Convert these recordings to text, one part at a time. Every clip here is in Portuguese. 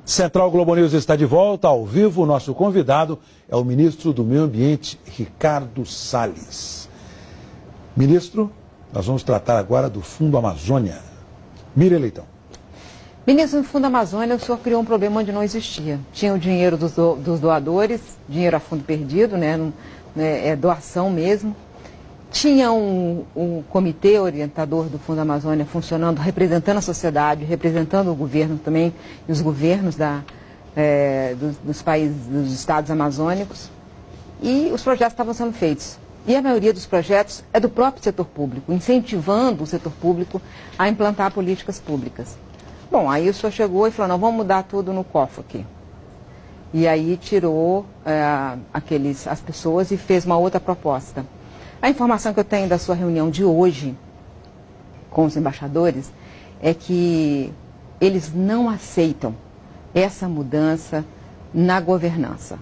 Central Globo News está de volta, ao vivo. O nosso convidado é o ministro do Meio Ambiente, Ricardo Salles. Ministro, nós vamos tratar agora do Fundo Amazônia. Miriam Leitão. Ministro, no Fundo Amazônia, o senhor criou um problema onde não existia. Tinha o dinheiro dos doadores, dinheiro a fundo perdido, é doação mesmo. Tinha um comitê orientador do Fundo Amazônia funcionando, representando a sociedade, representando o governo também, e os governos dos países, dos estados amazônicos. E os projetos estavam sendo feitos. E a maioria dos projetos é do próprio setor público, incentivando o setor público a implantar políticas públicas. Bom, aí o senhor chegou e falou, não, vamos mudar tudo no COFA aqui. E aí tirou as pessoas e fez uma outra proposta. A informação que eu tenho da sua reunião de hoje com os embaixadores é que eles não aceitam essa mudança na governança.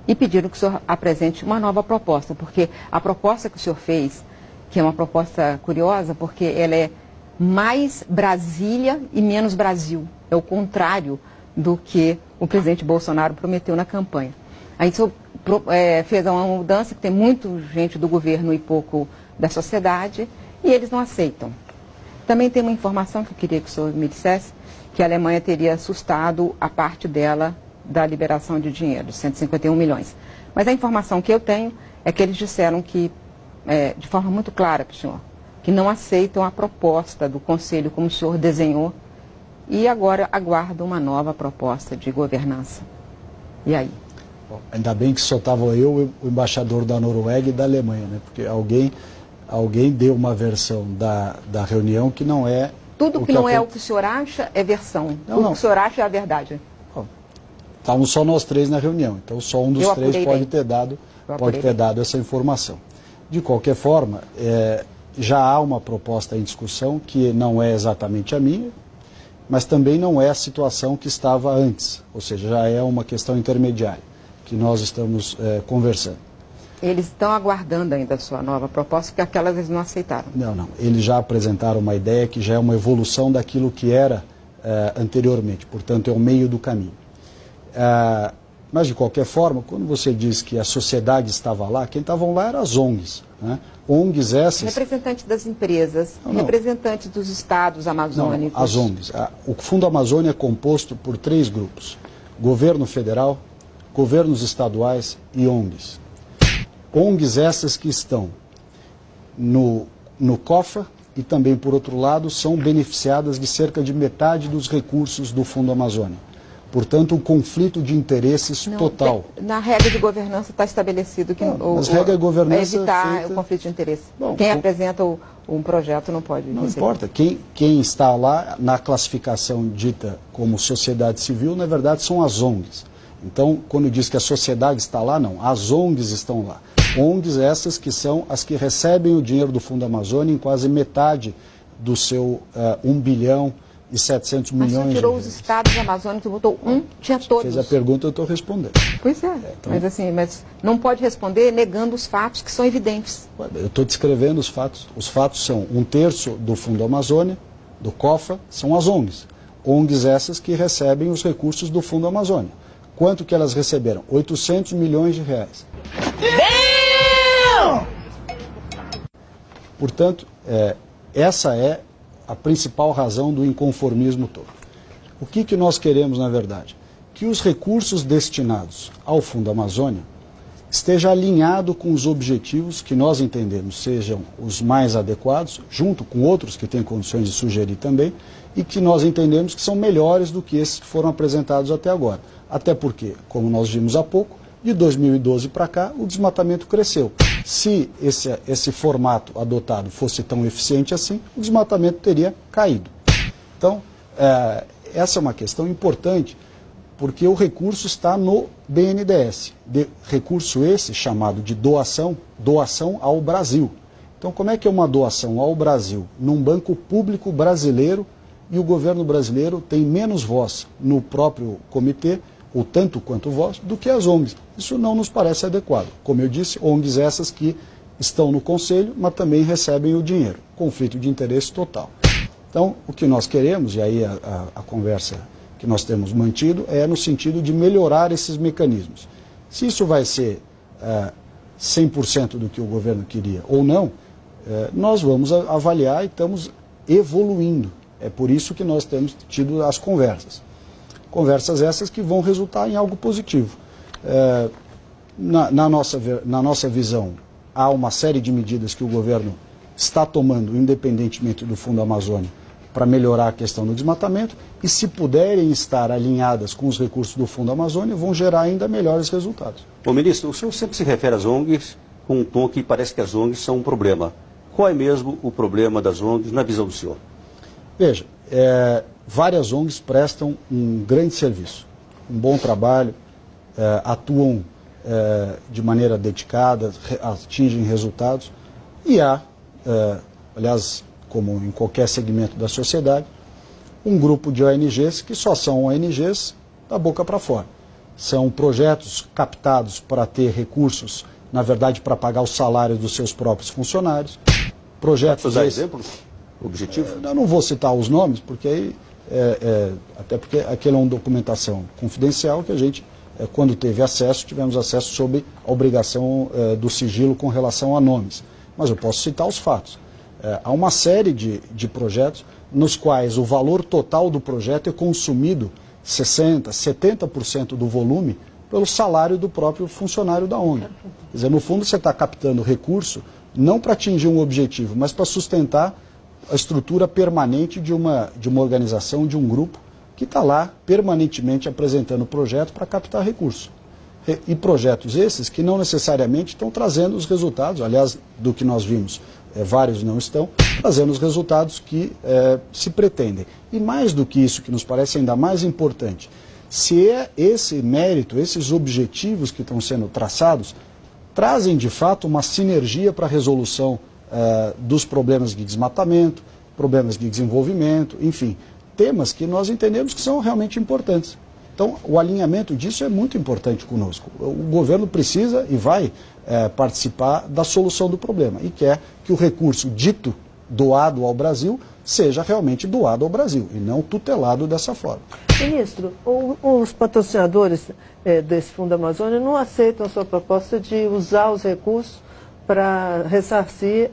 E pediram que o senhor apresente uma nova proposta, porque a proposta que o senhor fez, que é uma proposta curiosa, porque ela é mais Brasília e menos Brasil. É o contrário do que o presidente Bolsonaro prometeu na campanha. Aí o senhor fez uma mudança que tem muita gente do governo e pouco da sociedade, e eles não aceitam. Também tem uma informação que eu queria que o senhor me dissesse, que a Alemanha teria assustado a parte dela da liberação de dinheiro, 151 milhões. Mas a informação que eu tenho é que eles disseram que, de forma muito clara para o senhor, que não aceitam a proposta do Conselho como o senhor desenhou, e agora aguardam uma nova proposta de governança. E aí? Bom, ainda bem que só estava eu, o embaixador da Noruega e da Alemanha, né? Porque alguém deu uma versão da reunião que não é... Tudo que não é o que o senhor acha é versão. Tudo que o senhor acha é a verdade. Estávamos só nós três na reunião, então só um dos três pode ter dado essa informação. De qualquer forma, já há uma proposta em discussão que não é exatamente a minha, mas também não é a situação que estava antes, ou seja, já é uma questão intermediária que nós estamos conversando. Eles estão aguardando ainda a sua nova proposta, porque aquelas eles não aceitaram. Não. Eles já apresentaram uma ideia que já é uma evolução daquilo que era anteriormente, portanto é o meio do caminho. Mas de qualquer forma, quando você diz que a sociedade estava lá, quem estavam lá eram as ONGs. Né? ONGs essas... Representantes das empresas, representantes dos estados amazônicos. Não, as ONGs. O Fundo Amazônia é composto por 3 grupos. Governo federal, governos estaduais e ONGs. ONGs essas que estão no COFA e também, por outro lado, são beneficiadas de cerca de metade dos recursos do Fundo Amazônia. Portanto, um conflito de interesses total. Na regra de governança está estabelecido que evitar o conflito de interesse. Bom, quem apresenta um projeto não pode Não receber. importa. Quem está lá na classificação dita como sociedade civil, na verdade, são as ONGs. Então, quando diz que a sociedade está lá, não. As ONGs estão lá. ONGs essas que são as que recebem o dinheiro do Fundo Amazônia em quase metade do seu 1 bilhão e 700 milhões de reais. Mas você tirou os estados amazônicos e botou tinha todos. Fez a pergunta, eu estou respondendo. Pois é, então... mas não pode responder negando os fatos que são evidentes. Eu estou descrevendo os fatos. Os fatos são 1/3 do Fundo Amazônia, do COFA, são as ONGs. ONGs essas que recebem os recursos do Fundo Amazônia. Quanto que elas receberam? 800 milhões de reais. Portanto, essa é a principal razão do inconformismo todo. O que nós queremos, na verdade? Que os recursos destinados ao Fundo Amazônia esteja alinhado com os objetivos que nós entendemos sejam os mais adequados, junto com outros que têm condições de sugerir também, e que nós entendemos que são melhores do que esses que foram apresentados até agora. Até porque, como nós vimos há pouco, de 2012 para cá, o desmatamento cresceu. Se esse formato adotado fosse tão eficiente assim, o desmatamento teria caído. Então, essa é uma questão importante, porque o recurso está no BNDES. Recurso esse chamado de doação ao Brasil. Então, como é que é uma doação ao Brasil num banco público brasileiro e o governo brasileiro tem menos voz no próprio comitê, ou tanto quanto voz, do que as ONGs? Isso não nos parece adequado. Como eu disse, ONGs essas que estão no conselho, mas também recebem o dinheiro. Conflito de interesse total. Então, o que nós queremos, e aí a conversa que nós temos mantido é no sentido de melhorar esses mecanismos. Se isso vai ser 100% do que o governo queria ou não, nós vamos avaliar e estamos evoluindo. É por isso que nós temos tido as conversas. Conversas essas que vão resultar em algo positivo. Na nossa visão, há uma série de medidas que o governo está tomando, independentemente do Fundo Amazônia, para melhorar a questão do desmatamento, e se puderem estar alinhadas com os recursos do Fundo Amazônia, vão gerar ainda melhores resultados. Bom, ministro, o senhor sempre se refere às ONGs com um tom que parece que as ONGs são um problema. Qual é mesmo o problema das ONGs na visão do senhor? Veja, várias ONGs prestam um grande serviço, um bom trabalho, atuam de maneira dedicada, atingem resultados, e há, aliás, como em qualquer segmento da sociedade, um grupo de ONGs que só são ONGs da boca para fora. São projetos captados para ter recursos, na verdade, para pagar os salários dos seus próprios funcionários. Projetos Pode dar exemplos? Objetivo? Eu não vou citar os nomes, porque aí, até porque aquilo é uma documentação confidencial que a gente, quando teve acesso, tivemos acesso sob a obrigação do sigilo com relação a nomes. Mas eu posso citar os fatos. Há uma série de projetos nos quais o valor total do projeto é consumido 60%, 70% do volume pelo salário do próprio funcionário da ONG. Quer dizer, no fundo você está captando recurso não para atingir um objetivo, mas para sustentar a estrutura permanente de uma organização, de um grupo, que está lá permanentemente apresentando projeto para captar recursos. E projetos esses que não necessariamente estão trazendo os resultados, aliás, do que nós vimos, vários não estão, trazendo os resultados que se pretendem. E mais do que isso, que nos parece ainda mais importante, se esse mérito, esses objetivos que estão sendo traçados, trazem de fato uma sinergia para a resolução dos problemas de desmatamento, problemas de desenvolvimento, enfim, temas que nós entendemos que são realmente importantes. Então, o alinhamento disso é muito importante conosco. O governo precisa e vai participar da solução do problema e quer que o recurso dito doado ao Brasil seja realmente doado ao Brasil e não tutelado dessa forma. Ministro, os patrocinadores desse Fundo Amazônia não aceitam a sua proposta de usar os recursos para ressarcir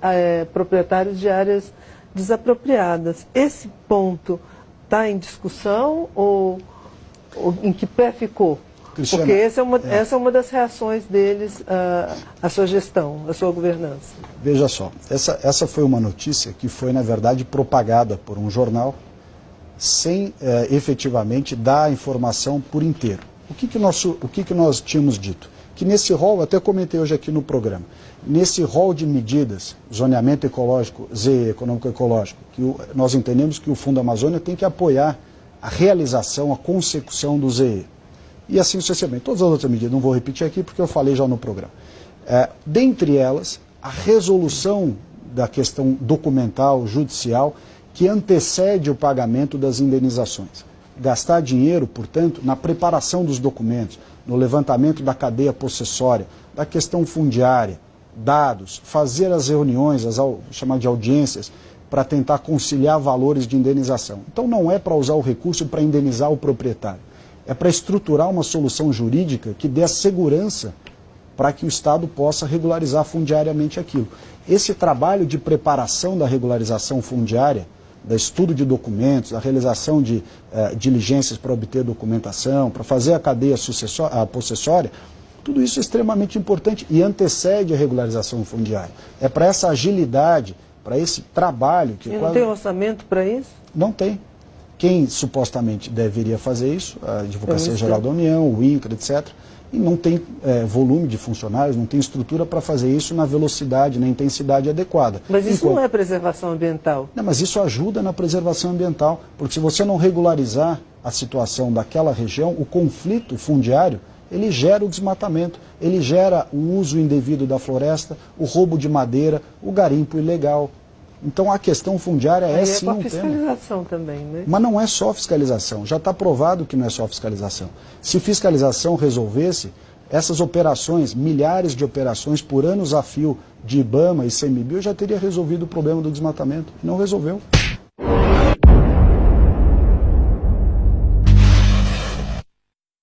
proprietários de áreas desapropriadas. Esse ponto está em discussão ou em que pé ficou? Cristiana, porque essa é uma das reações deles à sua gestão, à sua governança. Veja só, essa foi uma notícia que foi, na verdade, propagada por um jornal sem efetivamente dar a informação por inteiro. O que nós tínhamos dito? Que nesse rol, até comentei hoje aqui no programa, nesse rol de medidas, zoneamento ecológico, ZE, econômico-ecológico, que nós entendemos que o Fundo Amazônia tem que apoiar a realização, a consecução do ZE. E assim sucessivamente. Todas as outras medidas, não vou repetir aqui porque eu falei já no programa. Dentre elas, a resolução da questão documental, judicial, que antecede o pagamento das indenizações. Gastar dinheiro, portanto, na preparação dos documentos, no levantamento da cadeia possessória, da questão fundiária, dados, fazer as reuniões, chamar de audiências, para tentar conciliar valores de indenização. Então não é para usar o recurso para indenizar o proprietário. É para estruturar uma solução jurídica que dê a segurança para que o Estado possa regularizar fundiariamente aquilo. Esse trabalho de preparação da regularização fundiária, do estudo de documentos, da realização de diligências para obter documentação, para fazer a cadeia possessória, tudo isso é extremamente importante e antecede a regularização fundiária. É para essa agilidade, para esse trabalho que... E não tem orçamento para isso? Não tem. Quem supostamente deveria fazer isso, a Advocacia Geral da União, o INCRA, etc., e não tem volume de funcionários, não tem estrutura para fazer isso na velocidade, na intensidade adequada. Mas isso não é preservação ambiental? Não, mas isso ajuda na preservação ambiental, porque se você não regularizar a situação daquela região, o conflito fundiário, ele gera o desmatamento, ele gera o uso indevido da floresta, o roubo de madeira, o garimpo ilegal. Então a questão fundiária é sim um tema. Fiscalização também, né? Mas não é só fiscalização, já está provado que não é só fiscalização. Se fiscalização resolvesse, essas operações, milhares de operações por anos a fio de IBAMA e CMBio já teria resolvido o problema do desmatamento. Não resolveu.